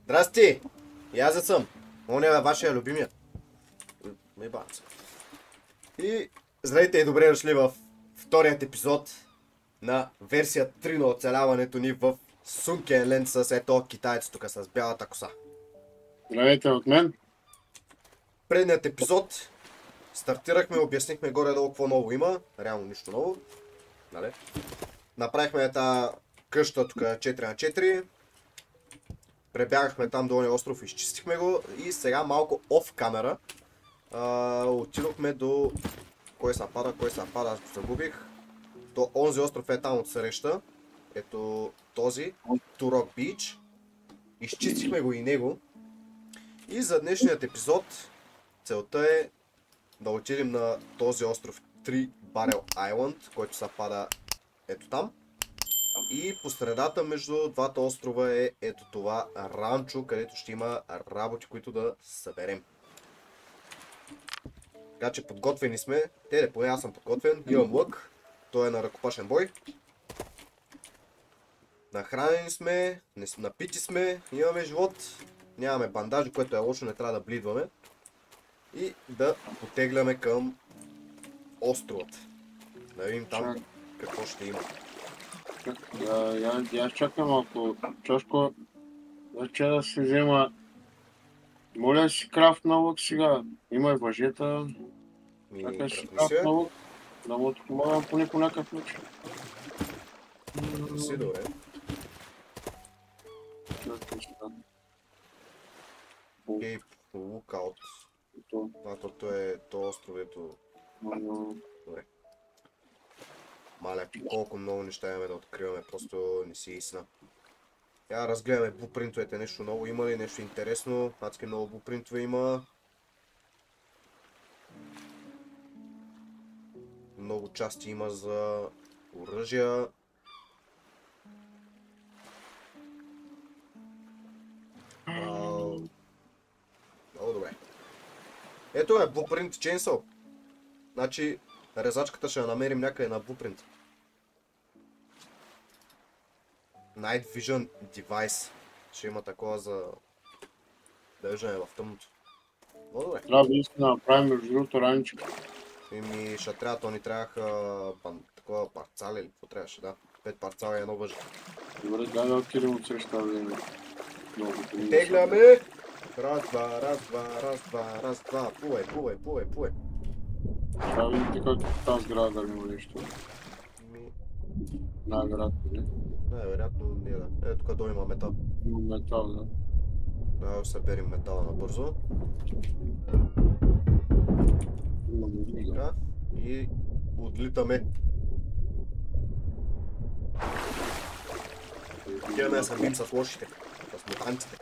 Здрасти! И аз съм. Он е вашия любимия. Мебанца. И здравейте и добре дошли в вторият епизод на версия 3 на оцеляването ни в Сункенленд с ето китаец тук с бялата коса. Здравейте от мен. Предният епизод стартирахме, обяснихме горе-долу какво ново има. Реално нищо ново. Нали? Направихме тази къща тук 4x4. Пребягахме там до ония остров, изчистихме го и сега малко оф камера отидохме до... Кой се пада, аз го загубих. До онзи остров е там отсреща. Ето този, Турок Бич. Изчистихме го и него. И за днешният епизод целта е да отидем на този остров 3 Barrel Island, който се пада ето там. И по средата между двата острова е ето това ранчо, където ще има работи, които да съберем. Така че подготвени сме. Поне аз съм подготвен. Имам лък. Той е на ръкопашен бой. Нахранени сме, напити сме, имаме живот. Нямаме бандажи, което е лошо, не трябва да блидваме. И да потегляме към островът. Да видим там какво ще има. Я чакам малко. Чашко, да се взема. Моля да си крафт на лък сега. Има и въжета. Чакай си крафт на лък. Да му помагам поне по някакъв начин. Си добре. Кейп Лукаут. Това е то островето. Добре. Маля, колко много неща имаме да откриваме, просто не си истина. Я разгледаме блупринтовете, нещо ново има ли, нещо интересно. Адски много блупринтове има. Много части има за оръжия. Много добре. Ето е Blueprint Chainsaw. Значи резачката ще я намерим някъде на Blueprint. Night Vision Device. Ще има такова за да виждаме в тъмното. Много добре. Трябва да искам да направим между другото раничка. Ими ще трябва, то ни трябваха такова парцали или какво трябваше, да. 5 парцала и едно въже. Добре, дай да отидем от среща да видим. Тегляме! Раз, два. Плувай. Трябва да видите как тази сграда да има нещо. Най-вероятно не. Най-вероятно не, да. Ето тук долу има метал. Има метал, да. Да, съберем метала набързо. Има музика. И отлитаме. Отиваме да се бим с лошите. С мутантите.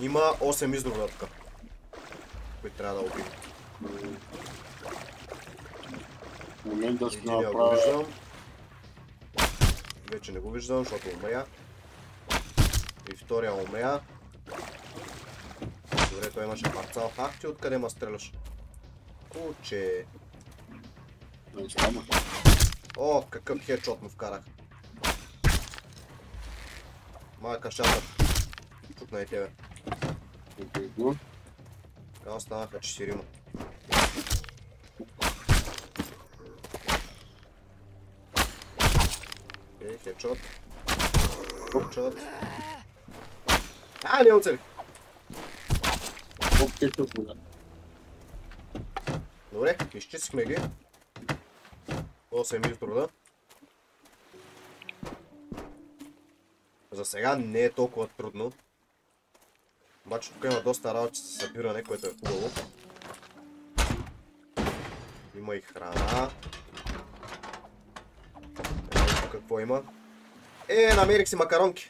Има 8 издрога тук, които трябва да убим. В момента ще Единия го направя... виждам. Вече не го виждам, защото умря. И втория умря. Добре, той имаше парцал. Ах ти, откъде ма стреляш? Куче. О, какъв хедшот му вкарах. Майка шата. Чукна и тебе. Така останаха 4. Окей, хедшот. Хедшот. Не оцелих. Добре, изчистихме ги. 8 издруда. За сега не е толкова трудно. Обаче тук има доста работи за събиране, което е хубаво. Има и храна. Ето какво има. Намерих си макаронки.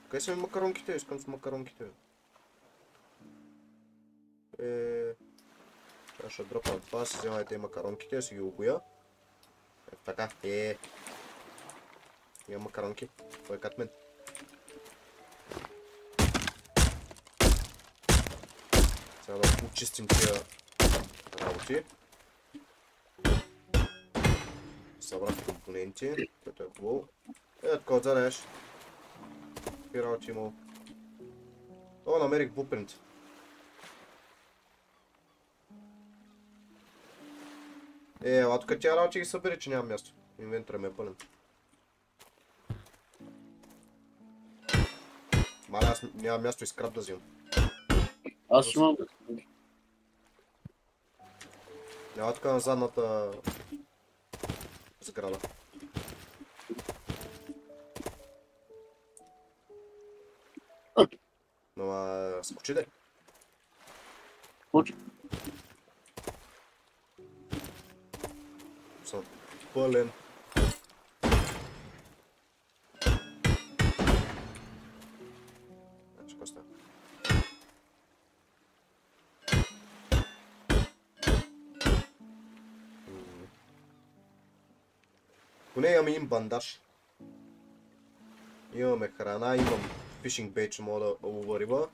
Къде са ми макаронките? Искам с макаронките. Сега ще дропам това, си вземайте и макаронките, да си ги обоя. Ето така. Има макаронки. Кой е кат мен? Сега да почистим тия работи. Събрах компоненти, което е хубаво. Така отзадеш. Какви работи имало. О, намерих blueprint. Ела тук тя работи ги събери, че нямам място. Инвентора ми е пълен. Мале, аз нямам място и скрап да взимам. Аз имам. Ела тук на задната сграда. Но скочи де. Скочи. Съм пълен. Значи, какво става? Поне имаме им бандаж. Имаме храна, имам фишинг бейт, че мога да лова риба.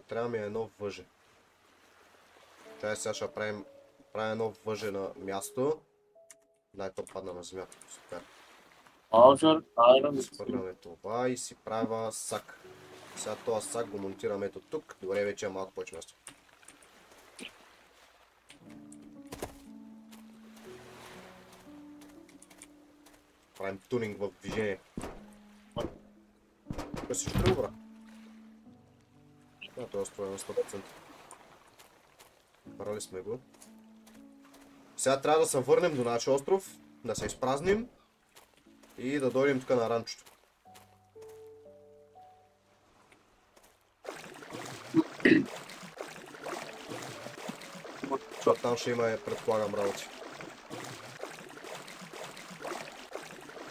Трябва ми едно въже. Чай сега ще правим едно въже на място. Дай то падна на земята. Супер. Спърляме това и си правя сак. Сега този сак го монтираме ето тук. Добре, вече е малко повече място. Правим тунинг в движение. Тук всичко ли обра? Това е строено на 100%. Парали сме го. Сега трябва да се върнем до нашия остров, да се изпразним и да дойдем тук на ранчото. Защото там ще има, предполагам, работи.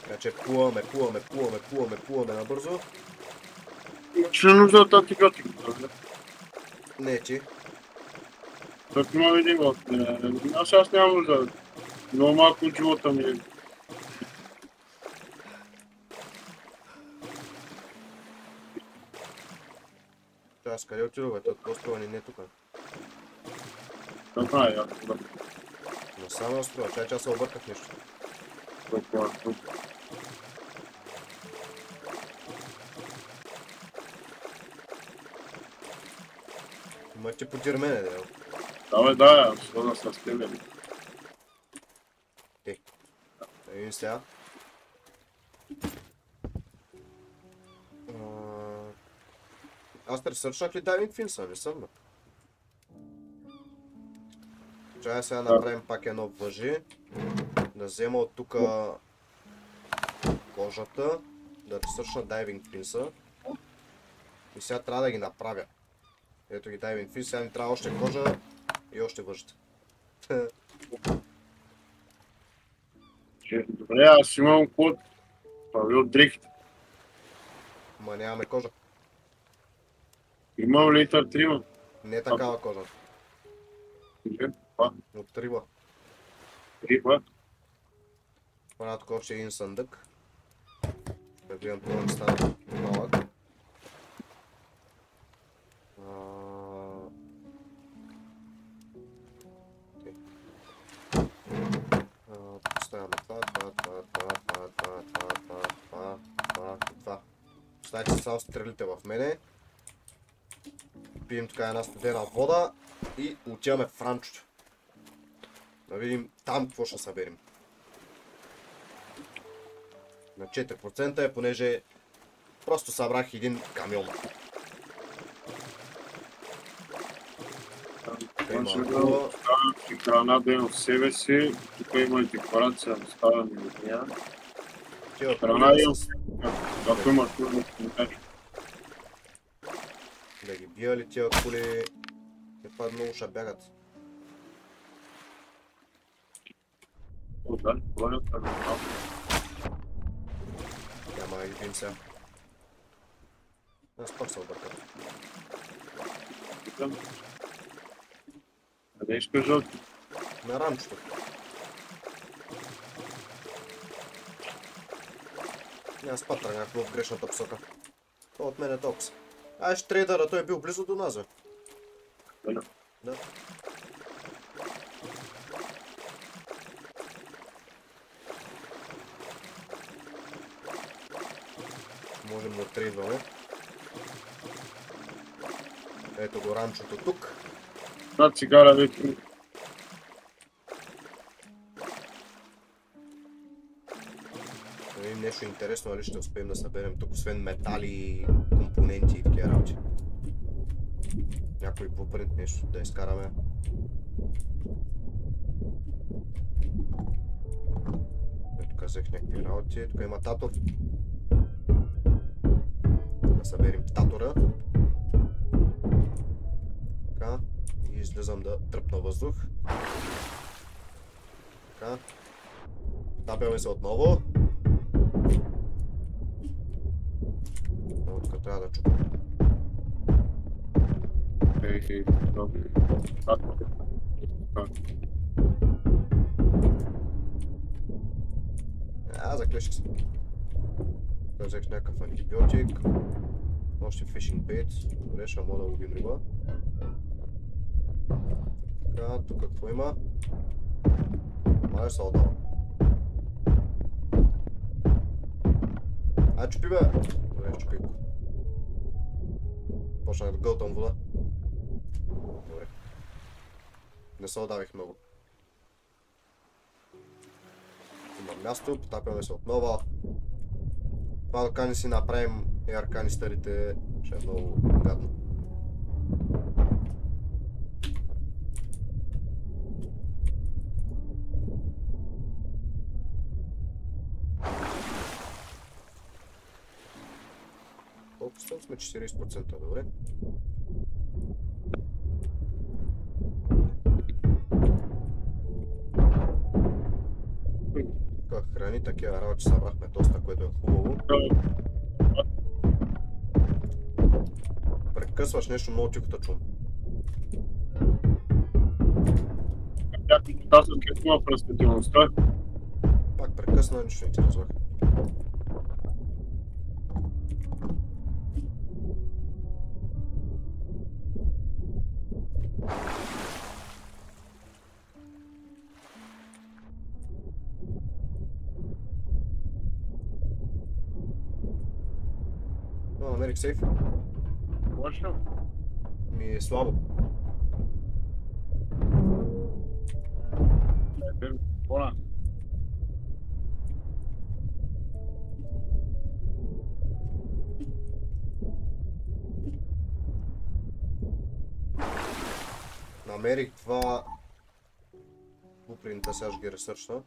Така че плуваме набързо. Ще нужда от антибиотик. Не, че. Так има един год. Аз нямам нужда. Много малко от живота ми е. Аз къде отидох, бе? Острова ни не е тук. Така е, яко да. Но само острова, чай че аз се обърках нещо. Така, Ма ти подир мене, да. да, аз да с тебе. Да видим сега. Аз те ресърчнах ли Diving Fins, не съм, бе. Чай сега направим пак едно въжи. Да взема от тук кожата. Да ресърчна Diving Fins. И сега трябва да ги направя. Ето ги Diving Fins, сега ни трябва още кожа и още въжета. Добре, аз имам код. Прави от дрихт. Ма нямаме кожа. Имам литър 3. Не е такава кожа. От риба. Риба? Това тук още един съндък. Да гледам това не стана малък. Поставяме това. Представете се само стрелите в мене. Пием така една студена вода и отиваме в ранчото. Да видим там какво ще съберем. На 4% е, понеже просто събрах един камион. Храна да имам в себе си. Тук има и декорация, оставям и нея. Храна имам. Ако има трудно коментари. Да ги бия ли тия коли? Това много ще бягат. Да, колонят на малко. Няма да ги бием сега. Аз пак се объркам. Къде искаш да отидеш? На ранчото. Аз пак тръгнах в грешната посока. Това от мен е толкова. Ай, ще трейдъра, той е бил близо до нас, бе. Да. Да. Можем да трейдваме. Ето го ранчото тук. Да, цигара вече. Нещо интересно, нали ще успеем да съберем тук, освен метали, компоненти и такива работи. Някой блупринт нещо да изкараме. Ето казах някакви работи. Тук има татор. Да съберем татора. Така. И излизам да тръпна въздух. Така. Тапяме се отново. Тук трябва да чупим. Заклеших се. Да взех някакъв антибиотик. Още фишинг бейт. Добре, ще мога да ловим риба. Така, тук какво има? Май се отдава. Ай, чупи бе! Добре, чупи го. Почнах да гълтам вода. Добре. Не се отдавих много. Има място, потапяме се отново. Това дока не си направим AR канистерите, ще е много гадно. Колко сме? 40%, добре. Храни, такива работи събрахме доста, което е хубаво. Прекъсваш нещо много тихо да чум. Някакви казват какво има престъпността. Пак прекъсна, нищо не ти разбрах. Намерих сейф. Лошо? Ми е слабо. Намерих това блупринта, сега ще ги ресърчна.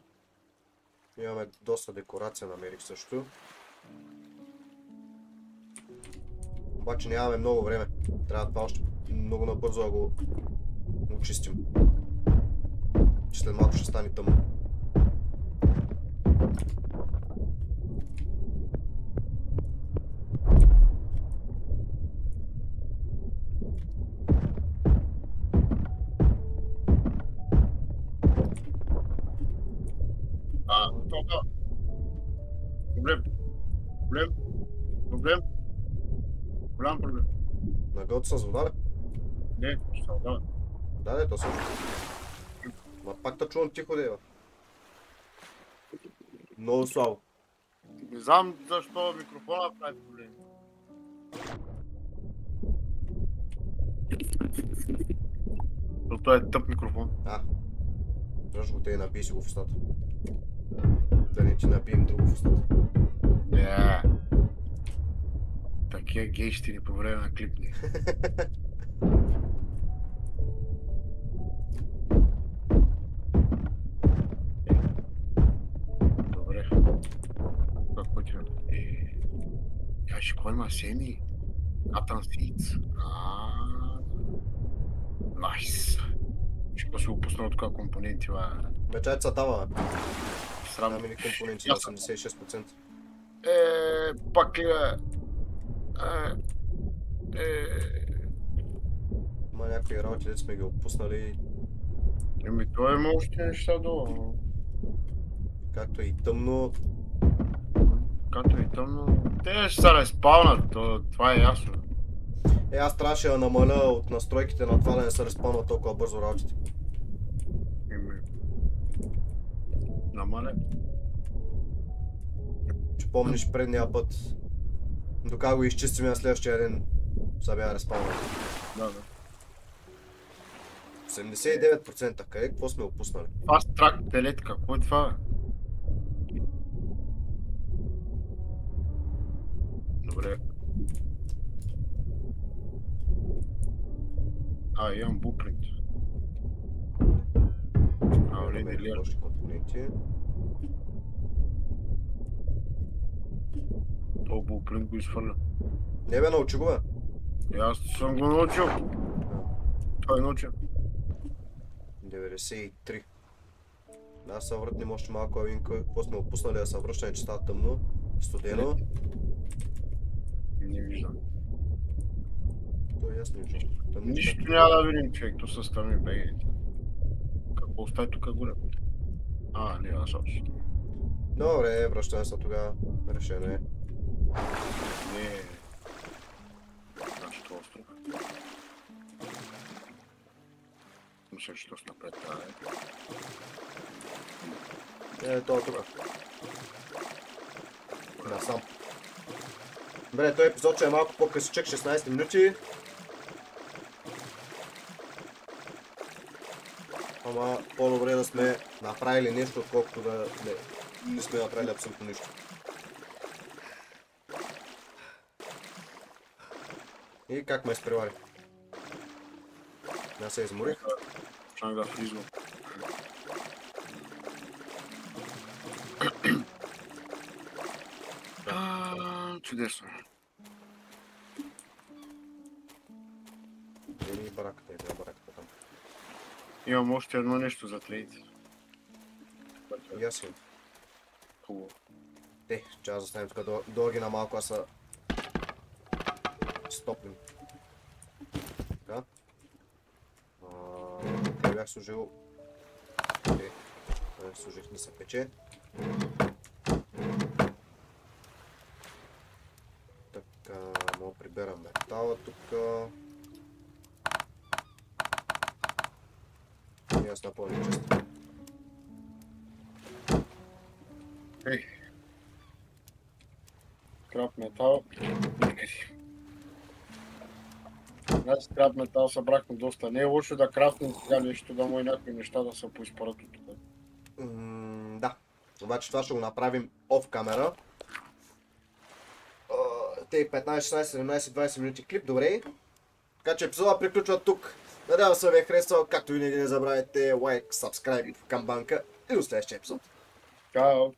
Имаме доста декорация, намерих също. Обаче нямаме много време. Трябва това още много набързо да го очистим. Че след малко ще стане тъмно. Проблем. Голям проблем. На гълто с вода ли? Не, ще отдава. Да, то също. Ма пак да чувам тихо да е. Много слабо. Не знам защо микрофона прави проблем. Това е тъп микрофон. Дръж го те и набий си го в устата. Да не ти набием друго в устата. Не. Такива гейщини по време на клипни. Добре. Какво ти е? Кажи, кой има сени? Атан Сиц. Найс. Ще се опусна от това компоненти, бе. Мечайца дава, бе. Срам. Там или компоненти на 86%. Пак ли, бе? Има някакви работи, дето сме ги опуснали. Това има още неща долу. Както и тъмно. Както и тъмно. Те ще се респаунат, това е ясно. Аз трябваше да намаля от настройките на това да не се респаунат толкова бързо работите. Намаля. Че помниш предния път, Докато го изчистим на следващия ден, са бяха респаунали. Да. 89%. Къде? Какво сме опуснали? Fast Track телет, какво е това? Добре. Имам буплинт. Още компоненти. То буплинт го изхвърля. Не бе, научи го бе. Аз съм го научил. Той научил. 93. Да, се въртнем още малко авинка. Какво сме опуснали да се връщаме, че става тъмно, студено. Не виждам. То е ясно, че тъмно. Нищо няма да видим, човек, то са страни бегайте. Какво остави тук горе? Не, аз още. Добре, връщаме се тогава. Решено е. Не. Нашето остров. Мисля, че доста напред трябва Това тук. Насам. Добре, този епизод ще е малко по-късичък, 16 минути. Ама по-добре да сме направили нещо, отколкото да не сме направили абсолютно нищо. И как ме изпревари? Аз се изморих. Чак да влизам. Чудесно. Или бараката, или бараката там. Имам още едно нещо за трейд. И аз имам. Хубаво. Че аз заставим тук дълги на малко, аз са стопнем. Така. Къде бях служил? Служих да се пече. Така, мога приберам метала тук. И аз напълня често. Скрап метал. Значи скрап метал събрахме доста. Не е лошо да крафтим сега нещо, да му и някакви неща да се поизпарат от тук. Да. Обаче това ще го направим оф камера. Те 15, 16, 17, 20 минути клип, добре. Така че епизода приключва тук. Надявам се ви е харесал, както винаги не забравяйте лайк, сабскрайб, камбанка и до следващия епизод. Чао!